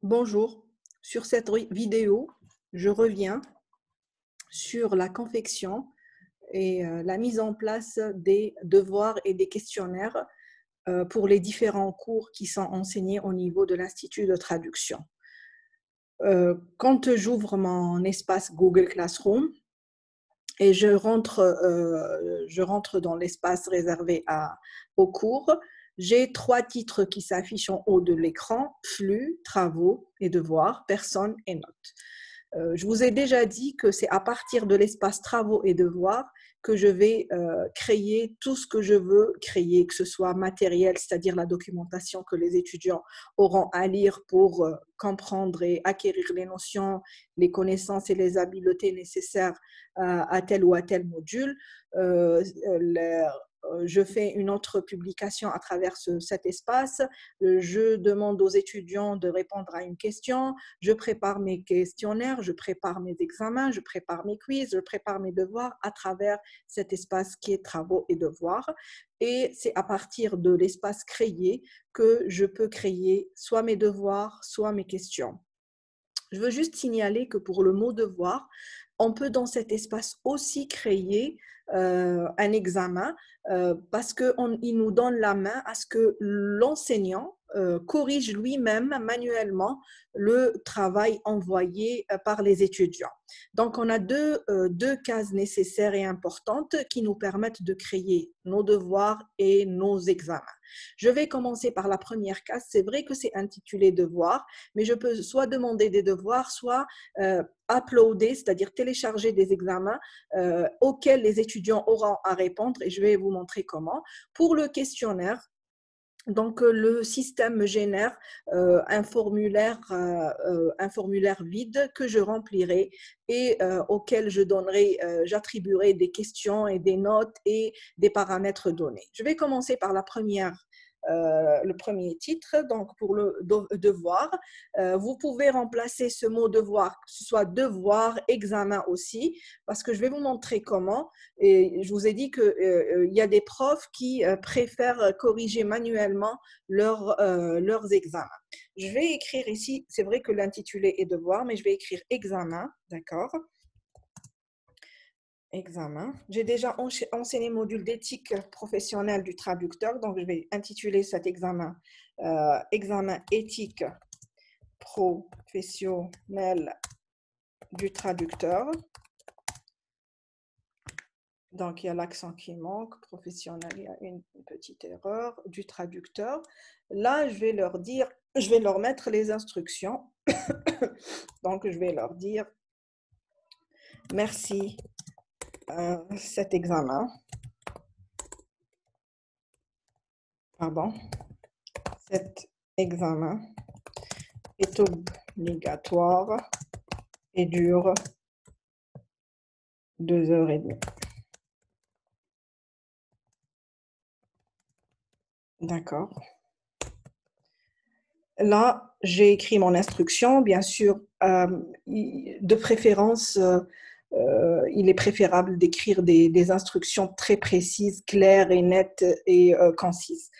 Bonjour, sur cette vidéo, je reviens sur la confection et la mise en place des devoirs et des questionnaires pour les différents cours qui sont enseignés au niveau de l'Institut de traduction. Quand j'ouvre mon espace Google Classroom et je rentre dans l'espace réservé aux cours, j'ai 3 titres qui s'affichent en haut de l'écran: flux, travaux et devoirs, personnes et notes. Je vous ai déjà dit que c'est à partir de l'espace travaux et devoirs que je vais créer tout ce que je veux créer, que ce soit matériel, c'est-à-dire la documentation que les étudiants auront à lire pour comprendre et acquérir les notions, les connaissances et les habiletés nécessaires à tel ou à tel module. Je fais une autre publication à travers cet espace. Je demande aux étudiants de répondre à une question. Je prépare mes questionnaires, je prépare mes examens, je prépare mes quiz, je prépare mes devoirs à travers cet espace qui est travaux et devoirs. Et c'est à partir de l'espace créé que je peux créer soit mes devoirs, soit mes questions. Je veux juste signaler que pour le mot devoir, on peut dans cet espace aussi créer un examen parce qu'il nous donne la main à ce que l'enseignant corrige lui-même manuellement le travail envoyé par les étudiants. Donc, on a deux cases nécessaires et importantes qui nous permettent de créer nos devoirs et nos examens. Je vais commencer par la première case. C'est vrai que c'est intitulé devoir, mais je peux soit demander des devoirs, soit uploader, c'est-à-dire télécharger des examens auxquels les étudiants auront à répondre, et je vais vous montrer comment. Pour le questionnaire, donc, le système me génère un formulaire vide que je remplirai et auquel j'attribuerai des questions et des notes et des paramètres donnés. Je vais commencer par le premier titre, donc pour le devoir. Vous pouvez remplacer ce mot devoir, que ce soit devoir, examen aussi, parce que je vais vous montrer comment. Et je vous ai dit qu'il y a des profs qui préfèrent corriger manuellement leurs examens. Je vais écrire ici, c'est vrai que l'intitulé est devoir, mais je vais écrire examen, d'accord? Examen. J'ai déjà enseigné le module d'éthique professionnelle du traducteur, donc je vais intituler cet examen examen éthique professionnelle du traducteur. Donc, il y a l'accent qui manque, professionnel, il y a une petite erreur, du traducteur. Là, je vais leur mettre les instructions. Donc, je vais leur dire merci cet examen. Cet examen est obligatoire et dure 2h30. D'accord. Là, j'ai écrit mon instruction. Bien sûr, de préférence, il est préférable d'écrire des instructions très précises, claires et nettes et concises.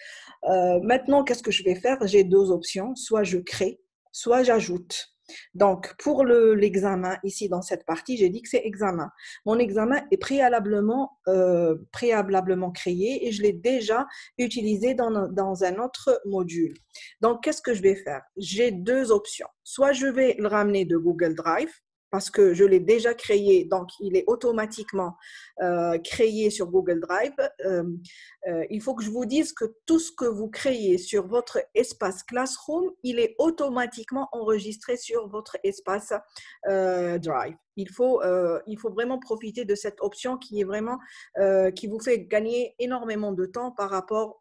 Maintenant, qu'est-ce que je vais faire? J'ai deux options. Soit je crée, soit j'ajoute. Donc, pour l'examen, ici dans cette partie, j'ai dit que c'est examen. Mon examen est préalablement créé et je l'ai déjà utilisé dans un autre module. Donc, qu'est-ce que je vais faire? J'ai deux options. Soit je vais le ramener de Google Drive, parce que je l'ai déjà créé, donc il est automatiquement créé sur Google Drive. Il faut que je vous dise que tout ce que vous créez sur votre espace Classroom, il est automatiquement enregistré sur votre espace Drive. Il faut vraiment profiter de cette option qui est vraiment, qui vous fait gagner énormément de temps par rapport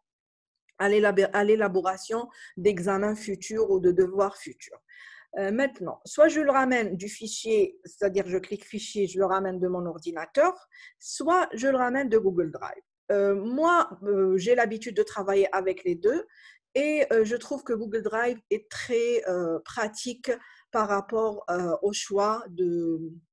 à l'élaboration d'examens futurs ou de devoirs futurs. Maintenant, soit je le ramène du fichier, c'est-à-dire je clique fichier, je le ramène de mon ordinateur, soit je le ramène de Google Drive. Moi, j'ai l'habitude de travailler avec les deux et je trouve que Google Drive est très pratique par rapport au choix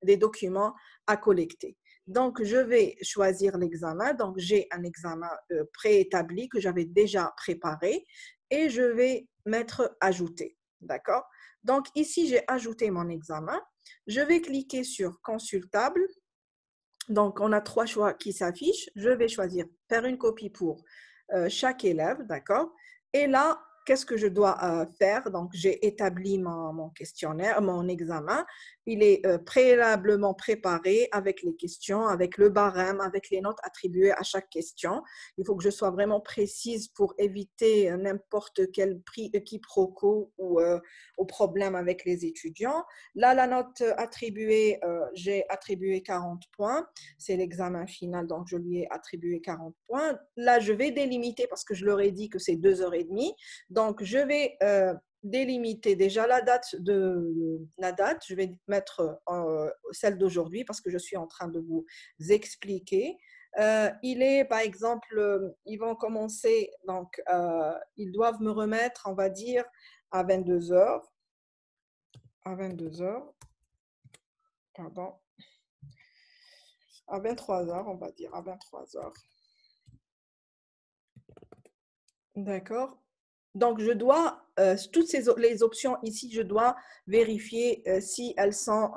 des documents à collecter. Donc, je vais choisir l'examen. Donc, j'ai un examen préétabli que j'avais déjà préparé et je vais mettre ajouter. D'accord? Donc, ici, j'ai ajouté mon examen. Je vais cliquer sur consultable. Donc, on a 3 choix qui s'affichent. Je vais choisir faire une copie pour chaque élève, d'accord? Et là, qu'est-ce que je dois faire? Donc, j'ai établi mon questionnaire, mon examen. Il est préalablement préparé avec les questions, avec le barème, avec les notes attribuées à chaque question. Il faut que je sois vraiment précise pour éviter n'importe quel quiproquo ou problème avec les étudiants. Là, la note attribuée, j'ai attribué 40 points. C'est l'examen final, donc je lui ai attribué 40 points. Là, je vais délimiter parce que je leur ai dit que c'est 2h30. Donc, je vais délimiter déjà la date. Je vais mettre celle d'aujourd'hui parce que je suis en train de vous expliquer. Il est, par exemple, ils vont commencer, donc ils doivent me remettre, on va dire, à 22h. À 22h, pardon. À 23h, on va dire, à 23h. D'accord. Donc, je dois, toutes les options ici, je dois vérifier si elles sont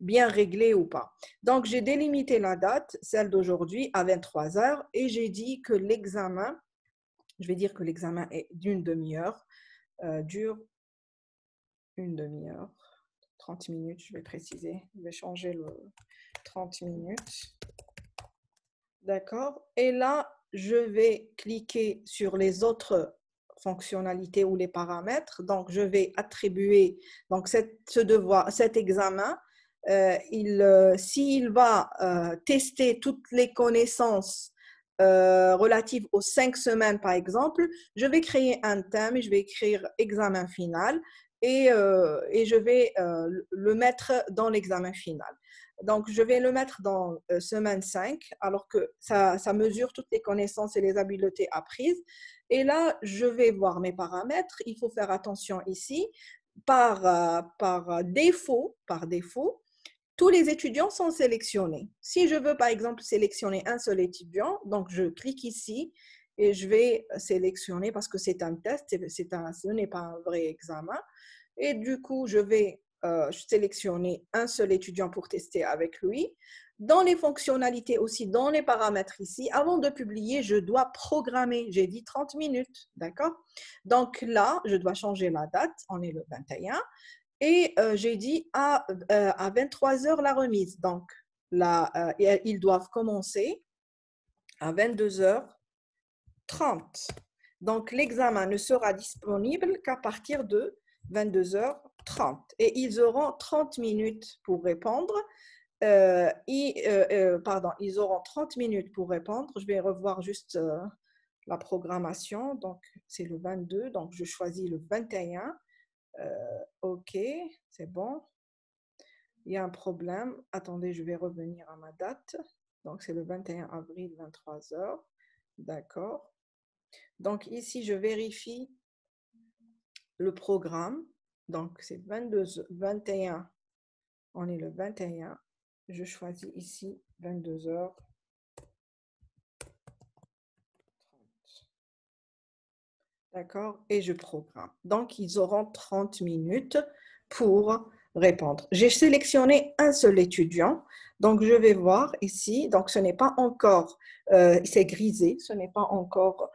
bien réglées ou pas. Donc, j'ai délimité la date, celle d'aujourd'hui, à 23h, et j'ai dit que l'examen, je vais dire que l'examen est d'une demi-heure, dure une demi-heure, 30 minutes, je vais préciser, je vais changer le 30 minutes. D'accord. Et là, je vais cliquer sur les autres fonctionnalités ou les paramètres. Donc, je vais attribuer donc, cet examen. S'il va tester toutes les connaissances relatives aux 5 semaines, par exemple, je vais créer un thème et je vais écrire examen final et je vais le mettre dans l'examen final. Donc, je vais le mettre dans semaine 5, alors que ça mesure toutes les connaissances et les habiletés apprises. Et là, je vais voir mes paramètres. Il faut faire attention ici. Par défaut, tous les étudiants sont sélectionnés. Si je veux, par exemple, sélectionner un seul étudiant, donc je clique ici et je vais sélectionner parce que c'est un test, ce n'est pas un vrai examen. Et du coup, je vais sélectionner un seul étudiant pour tester avec lui. Dans les fonctionnalités aussi, dans les paramètres ici, avant de publier, je dois programmer. J'ai dit 30 minutes, d'accord? Donc là, je dois changer la date, on est le 21, et j'ai dit à 23h la remise. Donc là, ils doivent commencer à 22h30. Donc l'examen ne sera disponible qu'à partir de 22h30 et ils auront 30 minutes pour répondre. Ils auront 30 minutes pour répondre. Je vais revoir juste la programmation. Donc, c'est le 22. Donc, je choisis le 21. OK, c'est bon. Il y a un problème. Attendez, je vais revenir à ma date. Donc, c'est le 21 avril, 23h. D'accord. Donc, ici, je vérifie le programme. Donc, c'est 21. On est le 21. Je choisis ici 22h30. D'accord? Et je programme. Donc, ils auront 30 minutes pour répondre. J'ai sélectionné un seul étudiant. Donc, je vais voir ici. Donc, ce n'est pas encore, c'est grisé, ce n'est pas encore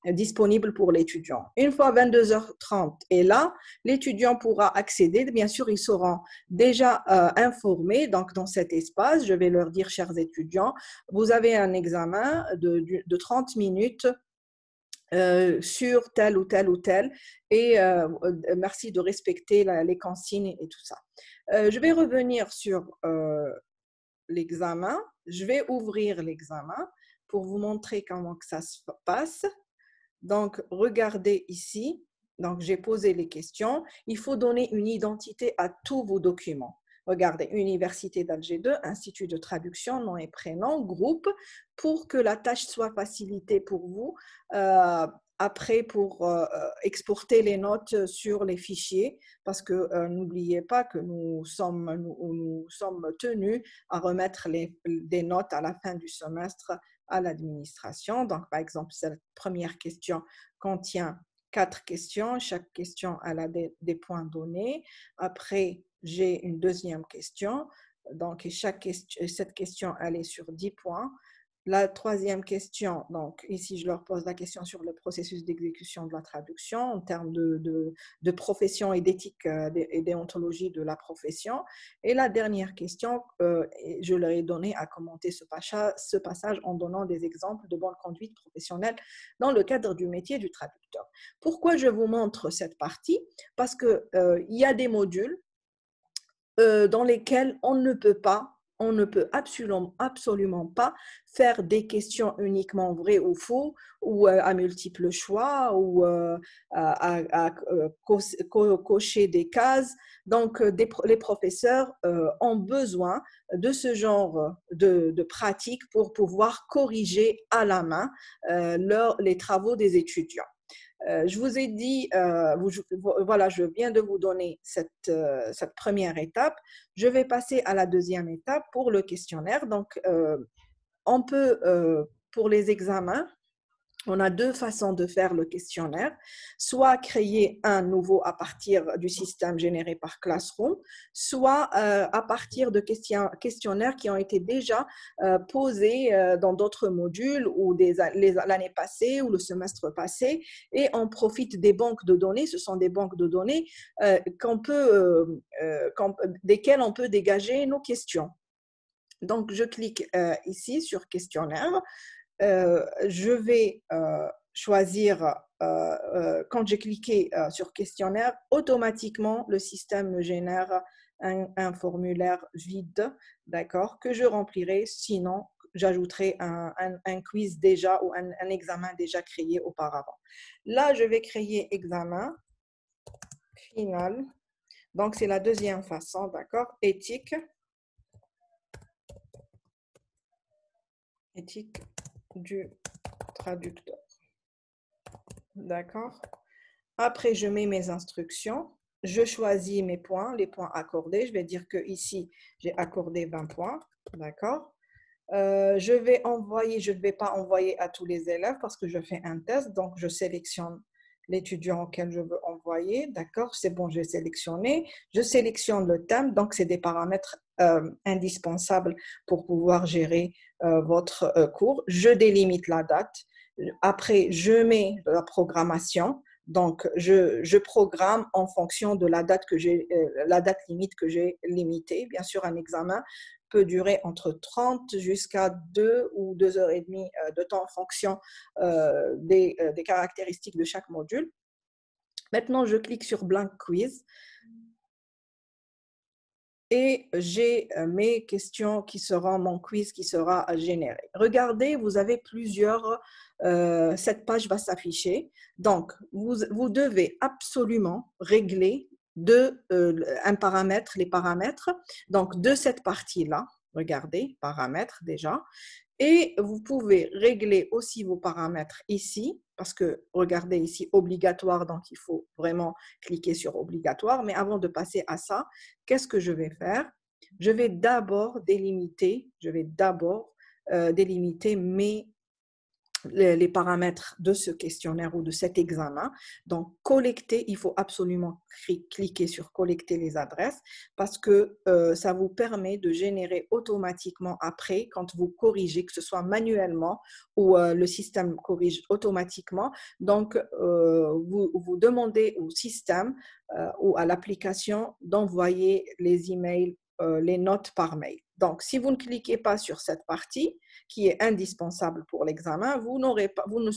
disponible pour l'étudiant. Une fois 22h30 est là, l'étudiant pourra accéder. Bien sûr, ils seront déjà informés. Donc, dans cet espace, je vais leur dire, chers étudiants, vous avez un examen de 30 minutes sur tel ou tel ou tel, et merci de respecter les consignes et tout ça. Je vais revenir sur l'examen. Je vais ouvrir l'examen pour vous montrer comment que ça se passe. Donc, regardez ici. Donc, j'ai posé les questions. Il faut donner une identité à tous vos documents. Regardez, Université d'Alger 2, Institut de traduction, nom et prénom, groupe, pour que la tâche soit facilitée pour vous. Après, pour exporter les notes sur les fichiers, parce que n'oubliez pas que nous sommes tenus à remettre des notes à la fin du semestre à l'administration. Donc, par exemple, cette première question contient 4 questions. Chaque question elle a des points donnés. Après, j'ai une deuxième question. Donc, cette question, elle est sur 10 points. La troisième question, donc ici, je leur pose la question sur le processus d'exécution de la traduction en termes de profession et d'éthique et déontologie de la profession. Et la dernière question, je leur ai donné à commenter ce passage en donnant des exemples de bonne conduite professionnelle dans le cadre du métier du traducteur. Pourquoi je vous montre cette partie? Parce qu'il y a des modules dans lesquels on ne peut absolument pas faire des questions uniquement vraies ou faux, ou à multiples choix, ou à cocher des cases. Donc, les professeurs ont besoin de ce genre de pratique pour pouvoir corriger à la main les travaux des étudiants. Je vous ai dit, voilà, je viens de vous donner cette première étape. Je vais passer à la deuxième étape pour le questionnaire. Donc, on peut, pour les examens, on a deux façons de faire le questionnaire, soit créer un nouveau à partir du système généré par Classroom, soit à partir de questionnaires qui ont été déjà posés dans d'autres modules ou l'année passée ou le semestre passé, et on profite des banques de données. Ce sont des banques de données desquelles on peut dégager nos questions. Donc, je clique ici sur questionnaire. Je vais choisir, quand j'ai cliqué sur questionnaire, automatiquement, le système me génère un formulaire vide, d'accord, que je remplirai, sinon j'ajouterai un quiz déjà ou un examen déjà créé auparavant. Là, je vais créer examen final. Donc, c'est la deuxième façon, d'accord, éthique du traducteur. D'accord. Après, je mets mes instructions. Je choisis mes points, les points accordés. Je vais dire que ici, j'ai accordé 20 points. D'accord. Je ne vais pas envoyer à tous les élèves parce que je fais un test. Donc, je sélectionne l'étudiant auquel je veux envoyer. D'accord. C'est bon, j'ai sélectionné. Je sélectionne le thème. Donc, c'est des paramètres indispensables pour pouvoir gérer votre cours. Je délimite la date. Après, je mets la programmation. Donc, je programme en fonction de la date limite que j'ai limitée. Bien sûr, un examen peut durer entre 30 jusqu'à 2 ou 2h30 de temps en fonction des caractéristiques de chaque module. Maintenant, je clique sur Blank Quiz et j'ai mes questions qui seront, mon quiz qui sera généré. Regardez, vous avez cette page va s'afficher. Donc, vous devez absolument régler les paramètres, donc de cette partie-là. Regardez, paramètres déjà. Et vous pouvez régler aussi vos paramètres ici, parce que regardez ici, obligatoire, donc il faut vraiment cliquer sur obligatoire. Mais avant de passer à ça, qu'est-ce que je vais faire? Je vais d'abord délimiter les paramètres de ce questionnaire ou de cet examen. Donc, collecter, il faut absolument cliquer sur collecter les adresses parce que ça vous permet de générer automatiquement après, quand vous corrigez, que ce soit manuellement ou le système corrige automatiquement. Donc, vous demandez au système ou à l'application d'envoyer les emails, les notes par mail. Donc, si vous ne cliquez pas sur cette partie, qui est indispensable pour l'examen, vous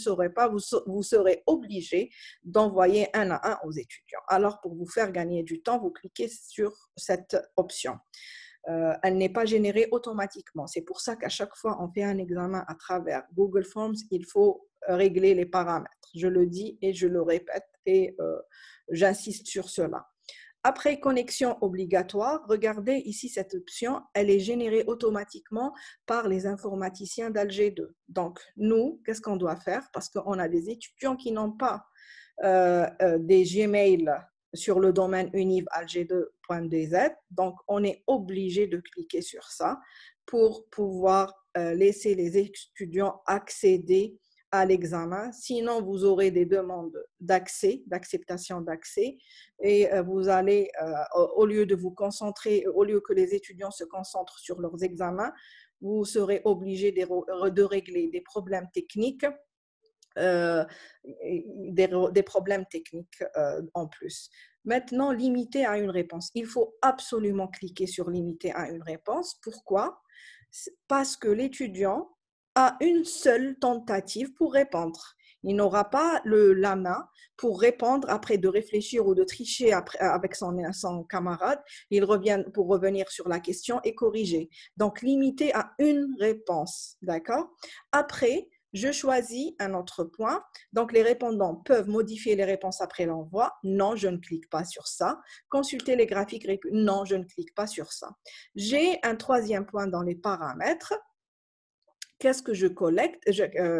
serez obligé d'envoyer un à un aux étudiants. Alors, pour vous faire gagner du temps, vous cliquez sur cette option. Elle n'est pas générée automatiquement. C'est pour ça qu'à chaque fois on fait un examen à travers Google Forms, il faut régler les paramètres. Je le dis et je le répète et j'insiste sur cela. Après connexion obligatoire, regardez ici cette option, elle est générée automatiquement par les informaticiens d'Alger 2. Donc, nous, qu'est-ce qu'on doit faire? Parce qu'on a des étudiants qui n'ont pas des Gmail sur le domaine univalger2.dz. Donc, on est obligé de cliquer sur ça pour pouvoir laisser les étudiants accéder à l'examen. Sinon, vous aurez des demandes d'accès, d'acceptation d'accès, et vous allez, au lieu de vous concentrer, au lieu que les étudiants se concentrent sur leurs examens, vous serez obligé de régler des problèmes techniques, euh, des problèmes techniques en plus. Maintenant, limiter à une réponse. Il faut absolument cliquer sur limiter à une réponse. Pourquoi? Parce que l'étudiant a une seule tentative pour répondre. Il n'aura pas la main pour répondre après de réfléchir ou de tricher avec son camarade. Il revient pour revenir sur la question et corriger. Donc, limiter à une réponse. D'accord? Après, je choisis un autre point. Donc, les répondants peuvent modifier les réponses après l'envoi. Non, je ne clique pas sur ça. Consulter les graphiques. Non, je ne clique pas sur ça. J'ai un troisième point dans les paramètres. Qu'est-ce que je collecte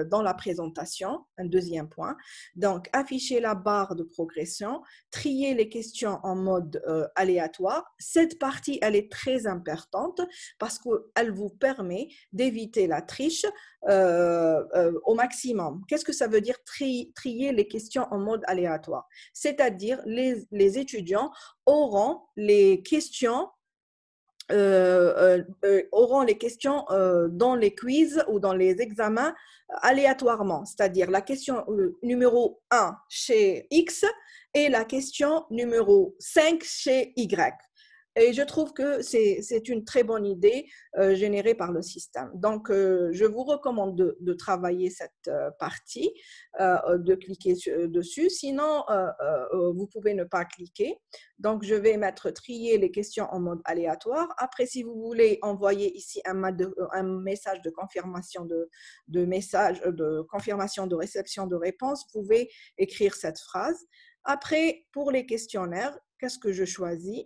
dans la présentation? Un deuxième point. Donc, afficher la barre de progression, trier les questions en mode aléatoire. Cette partie, elle est très importante parce qu'elle vous permet d'éviter la triche au maximum. Qu'est-ce que ça veut dire trier les questions en mode aléatoire? C'est-à-dire les étudiants auront les questions auront les questions dans les quiz ou dans les examens aléatoirement, c'est-à-dire la question numéro 1 chez X et la question numéro 5 chez Y. Et je trouve que c'est une très bonne idée générée par le système. Donc, je vous recommande de travailler cette partie, de cliquer dessus. Sinon, vous pouvez ne pas cliquer. Donc, je vais mettre trier les questions en mode aléatoire. Après, si vous voulez envoyer ici un message de confirmation de confirmation de réception de réponse, vous pouvez écrire cette phrase. Après, pour les questionnaires, qu'est-ce que je choisis?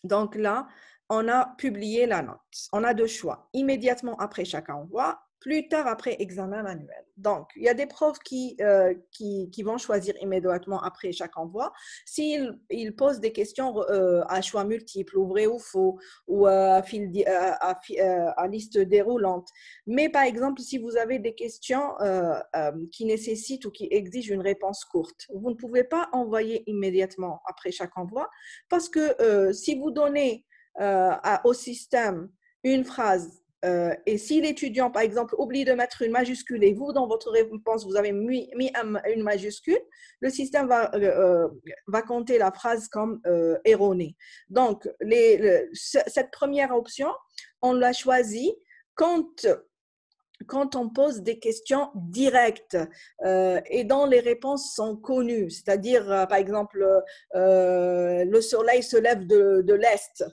Donc là, on a publié la note. On a deux choix. Immédiatement après chaque envoi, plus tard après examen manuel. Donc, il y a des profs qui vont choisir immédiatement après chaque envoi. S'ils posent des questions à choix multiples, ou vrai ou faux, ou à liste déroulante. Mais par exemple, si vous avez des questions qui nécessitent ou qui exigent une réponse courte, vous ne pouvez pas envoyer immédiatement après chaque envoi parce que si vous donnez au système une phrase et si l'étudiant, par exemple, oublie de mettre une majuscule et vous, dans votre réponse, vous avez mis une majuscule, le système va compter la phrase comme erronée. Donc, cette première option, on l'a choisie quand on pose des questions directes et dont les réponses sont connues, c'est-à-dire, par exemple, le soleil se lève de l'Est,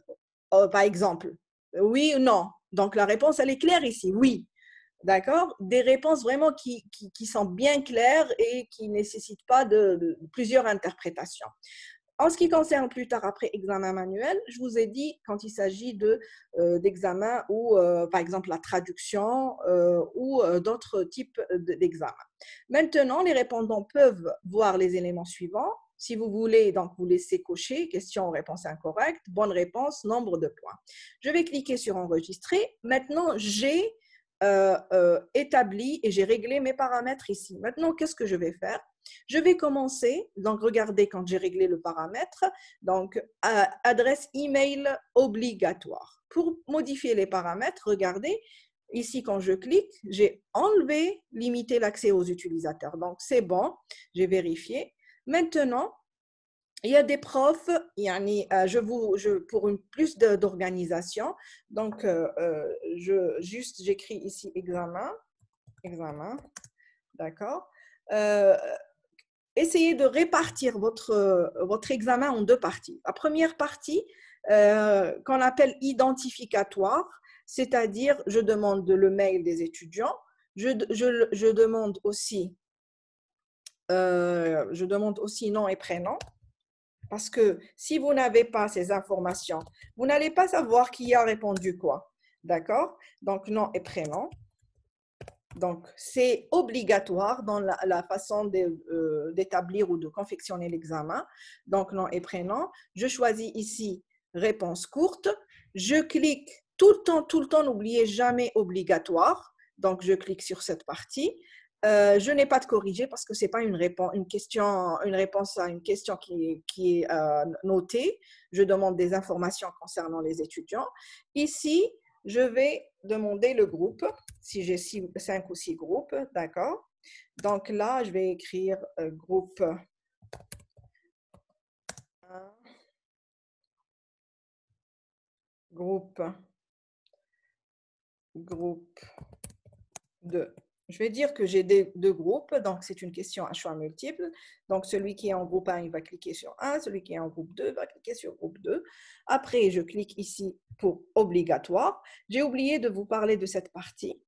par exemple. Oui ou non? Donc, la réponse, elle est claire ici, oui. D'accord? Des réponses vraiment qui sont bien claires et qui ne nécessitent pas de plusieurs interprétations. En ce qui concerne plus tard après examen manuel, je vous ai dit quand il s'agit d'examens ou par exemple la traduction ou d'autres types d'examens. Maintenant, les répondants peuvent voir les éléments suivants. Si vous voulez, donc vous laissez cocher question ou réponse incorrecte, bonne réponse, nombre de points. Je vais cliquer sur enregistrer. Maintenant, j'ai établi et j'ai réglé mes paramètres ici. Maintenant, qu'est-ce que je vais faire? Je vais commencer, donc regardez quand j'ai réglé le paramètre, donc adresse email obligatoire. Pour modifier les paramètres, regardez, ici quand je clique, j'ai enlevé limiter l'accès aux utilisateurs. Donc c'est bon, j'ai vérifié. Maintenant, il y a des profs, pour une plus d'organisation, donc j'écris ici examen, d'accord. Essayez de répartir votre examen en deux parties. La première partie, qu'on appelle identificatoire, c'est-à-dire je demande le mail des étudiants, je demande aussi nom et prénom, parce que si vous n'avez pas ces informations, vous n'allez pas savoir qui a répondu quoi. D'accord? Donc, nom et prénom. Donc, c'est obligatoire dans la façon d'établir ou de confectionner l'examen. Donc, nom et prénom. Je choisis ici réponse courte. Je clique tout le temps, n'oubliez jamais obligatoire. Donc, je clique sur cette partie. Je n'ai pas de corrigé parce que ce n'est pas une réponse à une question qui est notée. Je demande des informations concernant les étudiants. Ici, je vais demander le groupe, si j'ai 5 ou 6 groupes, d'accord? Donc là, je vais écrire groupe 1, groupe 2. Je vais dire que j'ai deux groupes, donc c'est une question à choix multiple. Donc celui qui est en groupe 1, il va cliquer sur 1, celui qui est en groupe 2 va cliquer sur groupe 2. Après, je clique ici pour obligatoire. J'ai oublié de vous parler de cette partie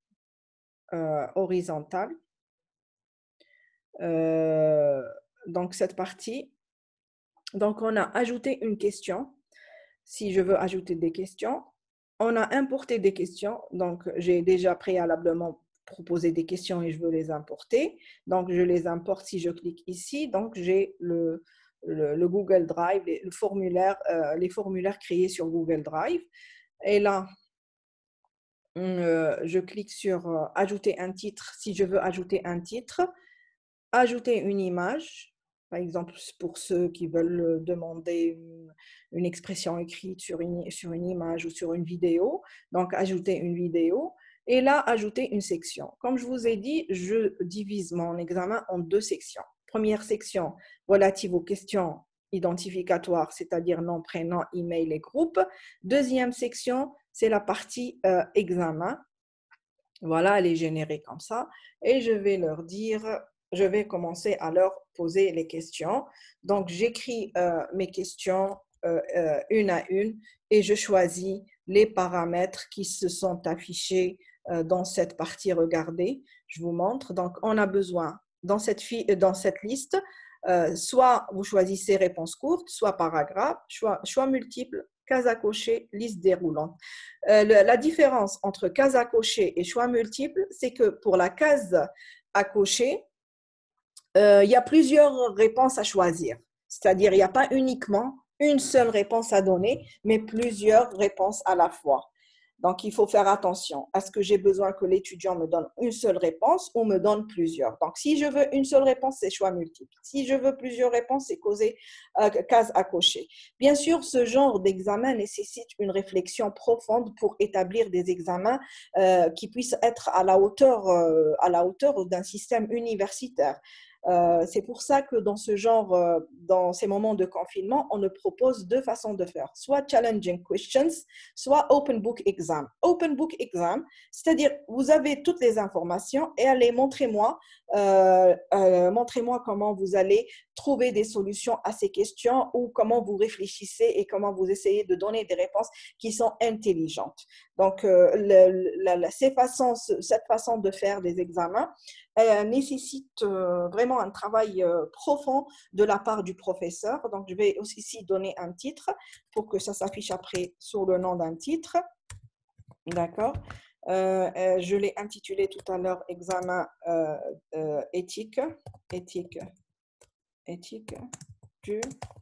horizontale. Donc cette partie, donc on a ajouté une question. Si je veux ajouter des questions, on a importé des questions. Donc j'ai déjà préalablement proposer des questions et je veux les importer. Donc, je les importe si je clique ici. Donc, j'ai le Google Drive, les formulaires créés sur Google Drive. Et là, je clique sur ajouter un titre si je veux ajouter un titre, ajouter une image. Par exemple, pour ceux qui veulent demander une expression écrite sur une image ou sur une vidéo. Donc, ajouter une vidéo. Et là, ajouter une section. Comme je vous ai dit, je divise mon examen en 2 sections. Première section relative aux questions identificatoires, c'est-à-dire nom, prénom, email et groupe. Deuxième section, c'est la partie examen. Voilà, elle est générée comme ça. Et je vais leur dire, je vais commencer à leur poser les questions. Donc, j'écris mes questions une à une et je choisis les paramètres qui se sont affichés dans cette partie. Regardez, je vous montre. Donc, on a besoin dans cette liste, soit vous choisissez réponse courte, soit paragraphe, choix multiple, case à cocher, liste déroulante. La différence entre case à cocher et choix multiple, c'est que pour la case à cocher, il y a plusieurs réponses à choisir. C'est-à-dire, il n'y a pas uniquement une seule réponse à donner, mais plusieurs réponses à la fois. Donc, il faut faire attention. Est-ce que j'ai besoin que l'étudiant me donne une seule réponse ou me donne plusieurs? Donc, si je veux une seule réponse, c'est choix multiple. Si je veux plusieurs réponses, c'est case à cocher. Bien sûr, ce genre d'examen nécessite une réflexion profonde pour établir des examens qui puissent être à la hauteur d'un système universitaire. C'est pour ça que dans dans ces moments de confinement, on nous propose 2 façons de faire, soit challenging questions, soit open book exam. Open book exam, c'est-à-dire vous avez toutes les informations et allez montrez-moi comment vous allez trouver des solutions à ces questions ou comment vous réfléchissez et comment vous essayez de donner des réponses qui sont intelligentes. Donc, cette façon de faire des examens nécessite vraiment un travail profond de la part du professeur. Donc, je vais aussi ici donner un titre pour que ça s'affiche après sur le nom d'un titre. D'accord. Je l'ai intitulé tout à l'heure examen éthique du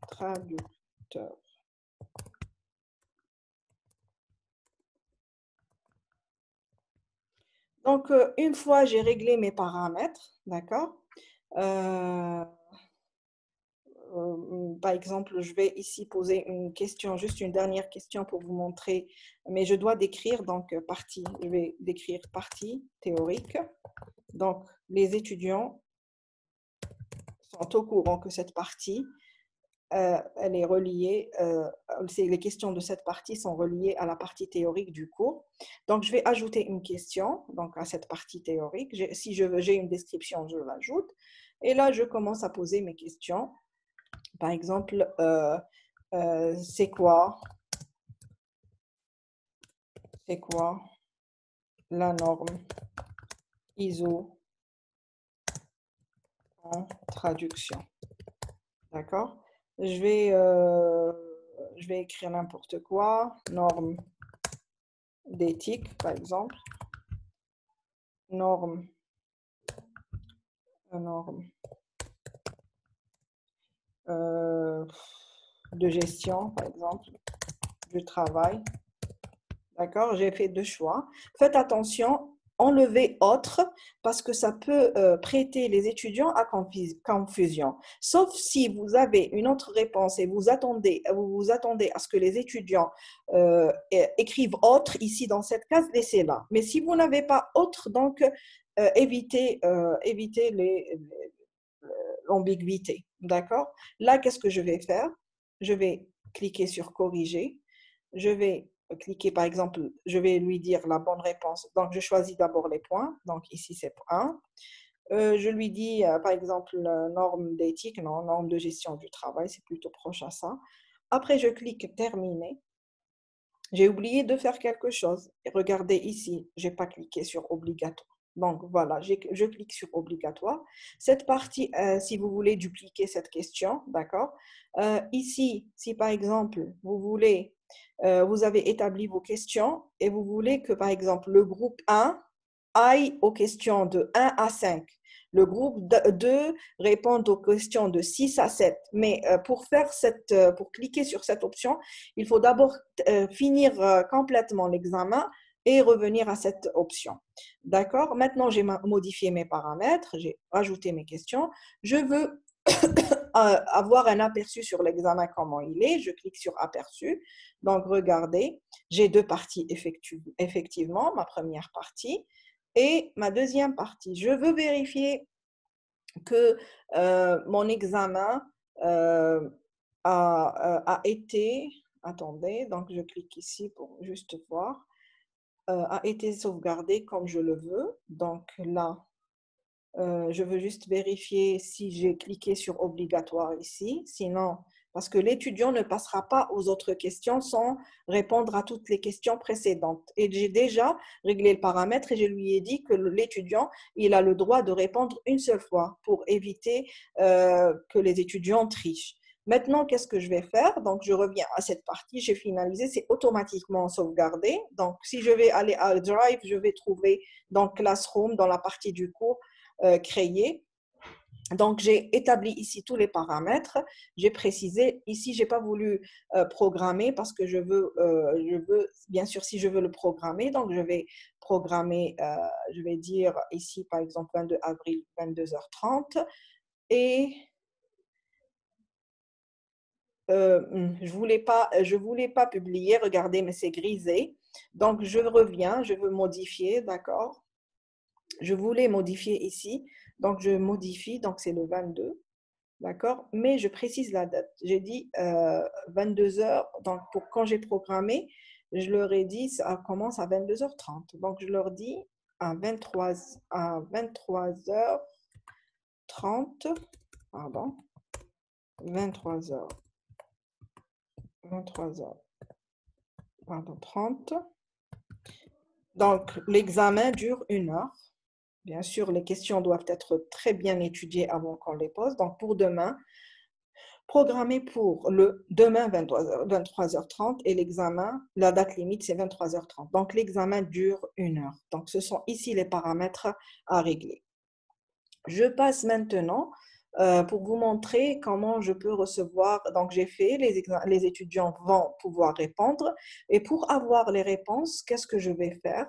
traducteur. Donc, une fois j'ai réglé mes paramètres, d'accord, par exemple, je vais ici poser une question, juste une dernière question pour vous montrer, mais je dois décrire donc partie, je vais décrire partie théorique. Donc, les étudiants sont au courant que cette partie, elle est reliée, les questions de cette partie sont reliées à la partie théorique du cours. Donc, je vais ajouter une question donc, à cette partie théorique. Si j'ai une description, je l'ajoute. Et là, je commence à poser mes questions. Par exemple, c'est quoi la norme ISO en traduction? D'accord? Je vais écrire n'importe quoi, norme d'éthique, par exemple, norme de gestion, par exemple, du travail. D'accord? J'ai fait 2 choix. Faites attention, enlever autre parce que ça peut prêter les étudiants à confusion. Sauf si vous avez une autre réponse et vous vous attendez à ce que les étudiants écrivent autre ici dans cette case, laissez-la. Mais si vous n'avez pas autre, donc évitez l'ambiguïté. D'accord? Là, qu'est-ce que je vais faire? Je vais cliquer sur corriger. Je vais cliquer, par exemple, je vais lui dire la bonne réponse. Donc, je choisis d'abord les points. Donc, ici, c'est 1. Je lui dis, par exemple, norme d'éthique, non, norme de gestion du travail, c'est plutôt proche à ça. Après, je clique terminer. J'ai oublié de faire quelque chose. Et regardez ici, je n'ai pas cliqué sur obligatoire. Donc voilà, je clique sur obligatoire. Cette partie, si vous voulez dupliquer cette question, d'accord. Ici, si par exemple, vous avez établi vos questions et vous voulez que par exemple le groupe 1 aille aux questions de 1 à 5. Le groupe 2 répond aux questions de 6 à 7. Mais pour cliquer sur cette option, il faut d'abord finir complètement l'examen et revenir à cette option. D'accord? Maintenant, j'ai modifié mes paramètres, j'ai rajouté mes questions. Je veux avoir un aperçu sur l'examen, comment il est. Je clique sur aperçu. Donc, regardez, j'ai deux parties effectivement. Ma première partie et ma deuxième partie. Je veux vérifier que mon examen a été, attendez, donc je clique ici pour juste voir, a été sauvegardé comme je le veux. Donc là, je veux juste vérifier si j'ai cliqué sur obligatoire ici. Sinon, parce que l'étudiant ne passera pas aux autres questions sans répondre à toutes les questions précédentes. Et j'ai déjà réglé le paramètre et je lui ai dit que l'étudiant, il a le droit de répondre une seule fois pour éviter que les étudiants trichent. Maintenant, qu'est-ce que je vais faire? Donc, je reviens à cette partie, j'ai finalisé, c'est automatiquement sauvegardé. Donc, si je vais aller à Drive, je vais trouver dans Classroom, dans la partie du cours, créé. Donc, j'ai établi ici tous les paramètres. J'ai précisé. Ici, je n'ai pas voulu programmer parce que je veux, bien sûr, si je veux le programmer, donc je vais programmer, je vais dire ici, par exemple, 22 avril, 22h30. Et je voulais pas publier. Regardez, mais c'est grisé. Donc, je reviens, je veux modifier, d'accord? Je voulais modifier ici, donc je modifie, donc c'est le 22, d'accord? Mais je précise la date. J'ai dit 22 heures, donc pour quand j'ai programmé, je leur ai dit ça commence à 22h30. Donc je leur dis à 23h30, pardon, 23h, 23h, pardon, 30. Donc l'examen dure 1 heure. Bien sûr, les questions doivent être très bien étudiées avant qu'on les pose. Donc, pour demain, programmé pour le demain 23h30 et l'examen, la date limite, c'est 23h30. Donc, l'examen dure 1 heure. Donc, ce sont ici les paramètres à régler. Je passe maintenant pour vous montrer comment je peux recevoir. Donc, j'ai fait, les étudiants vont pouvoir répondre. Et pour avoir les réponses, qu'est-ce que je vais faire?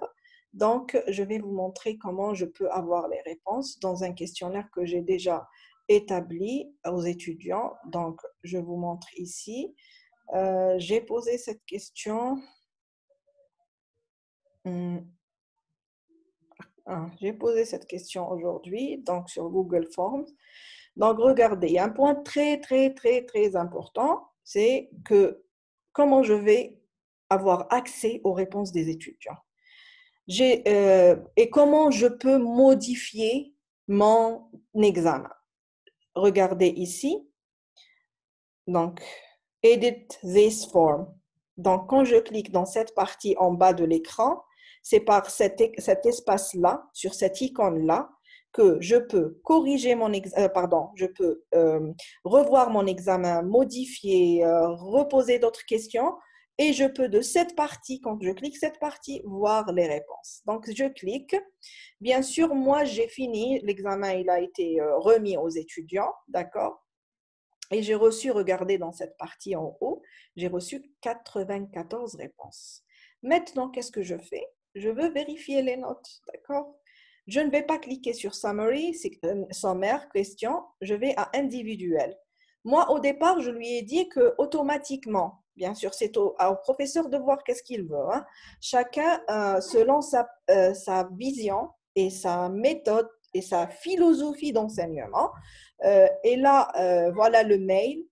Donc, je vais vous montrer comment je peux avoir les réponses dans un questionnaire que j'ai déjà établi aux étudiants. Donc, je vous montre ici. J'ai posé cette question. J'ai posé cette question aujourd'hui, donc sur Google Forms. Donc, regardez, il y a un point très, très, très, très important, c'est que comment je vais avoir accès aux réponses des étudiants. Et comment je peux modifier mon examen. Regardez ici, donc, Edit this form. Donc, quand je clique dans cette partie en bas de l'écran, c'est par cet espace-là, sur cette icône-là, que je peux corriger je peux revoir mon examen, modifier, reposer d'autres questions et je peux de cette partie, quand je clique cette partie, voir les réponses. Donc, je clique. Bien sûr, moi, j'ai fini. L'examen, il a été remis aux étudiants, d'accord? Et j'ai reçu, regardez dans cette partie en haut, j'ai reçu 94 réponses. Maintenant, qu'est-ce que je fais? je veux vérifier les notes, d'accord? Je ne vais pas cliquer sur Summary, sommaire, question, je vais à individuel. Moi, au départ, je lui ai dit que automatiquement, bien sûr, c'est au professeur de voir qu'est-ce qu'il veut, hein. Chacun, selon sa vision et sa méthode et sa philosophie d'enseignement. Et là, voilà le mail.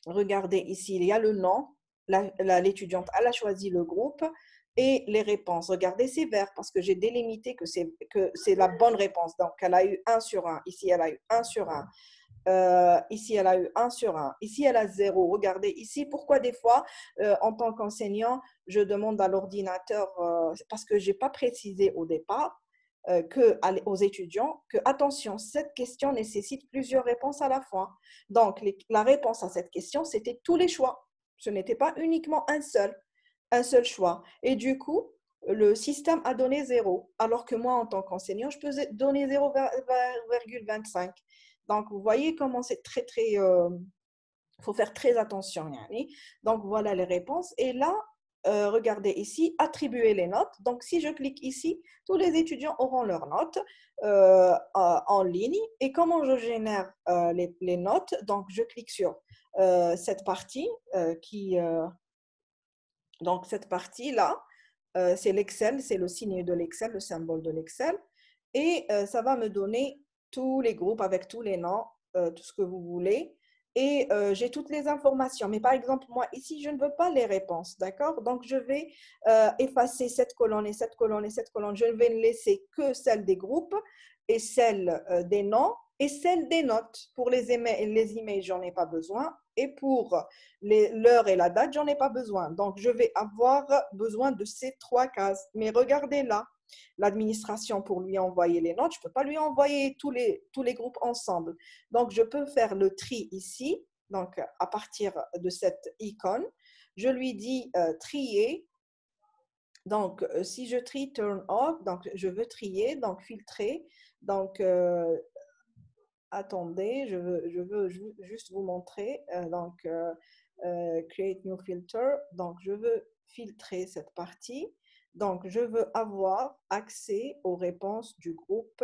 Regardez ici, il y a le nom. L'étudiante, elle a choisi le groupe et les réponses. Regardez, c'est vert parce que j'ai délimité que c'est la bonne réponse. Donc, elle a eu 1 sur 1. Ici, elle a eu 1 sur 1. Ici, elle a eu 1 sur 1. Ici, elle a 0. Regardez ici, pourquoi des fois, en tant qu'enseignant, je demande à l'ordinateur, parce que je n'ai pas précisé au départ, aux étudiants que, attention, cette question nécessite plusieurs réponses à la fois. Donc, la réponse à cette question, c'était tous les choix. Ce n'était pas uniquement un seul choix. Et du coup, le système a donné 0, alors que moi, en tant qu'enseignant, je peux donner 0,25. Donc, vous voyez comment c'est très, faut faire très attention. Yani. Donc, voilà les réponses. Et là, regardez ici, attribuer les notes. Donc, si je clique ici, tous les étudiants auront leurs notes en ligne. Et comment je génère les notes? Donc, je clique sur cette partie donc, cette partie-là, c'est l'Excel, c'est le signe de l'Excel, le symbole de l'Excel. Et ça va me donner tous les groupes avec tous les noms, tout ce que vous voulez. Et j'ai toutes les informations. Mais par exemple, moi, ici, je ne veux pas les réponses, d'accord? Donc, je vais effacer cette colonne et cette colonne et cette colonne. Je ne vais ne laisser que celle des groupes et celle des noms et celle des notes. Pour les emails, j'en ai pas besoin. Et pour l'heure et la date, j'en ai pas besoin. Donc, je vais avoir besoin de ces 3 cases. Mais regardez là, l'administration pour lui envoyer les notes, je ne peux pas lui envoyer tous les groupes ensemble. Donc, je peux faire le tri ici, donc à partir de cette icône. Je lui dis trier. Donc, si je trie turn off, donc je veux trier, donc filtrer. Donc, attendez, je veux juste vous montrer. Donc, create new filter. Donc, je veux filtrer cette partie. Donc, je veux avoir accès aux réponses du groupe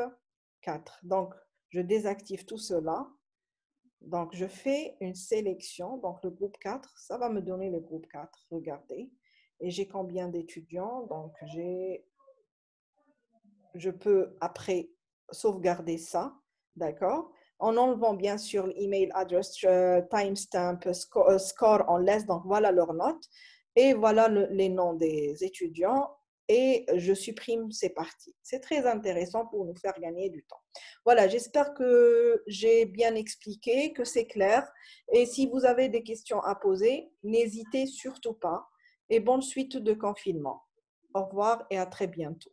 4. Donc, je désactive tout cela. Donc, je fais une sélection. Donc, le groupe 4, ça va me donner le groupe 4. Regardez. Et j'ai combien d'étudiants? Donc, je peux après sauvegarder ça. D'accord? En enlevant bien sûr l'email address, timestamp, score, on laisse, donc voilà leurs notes. Et voilà les noms des étudiants. Et je supprime ces parties. C'est très intéressant pour nous faire gagner du temps. Voilà, j'espère que j'ai bien expliqué, que c'est clair. Et si vous avez des questions à poser, n'hésitez surtout pas. Et bonne suite de confinement. Au revoir et à très bientôt.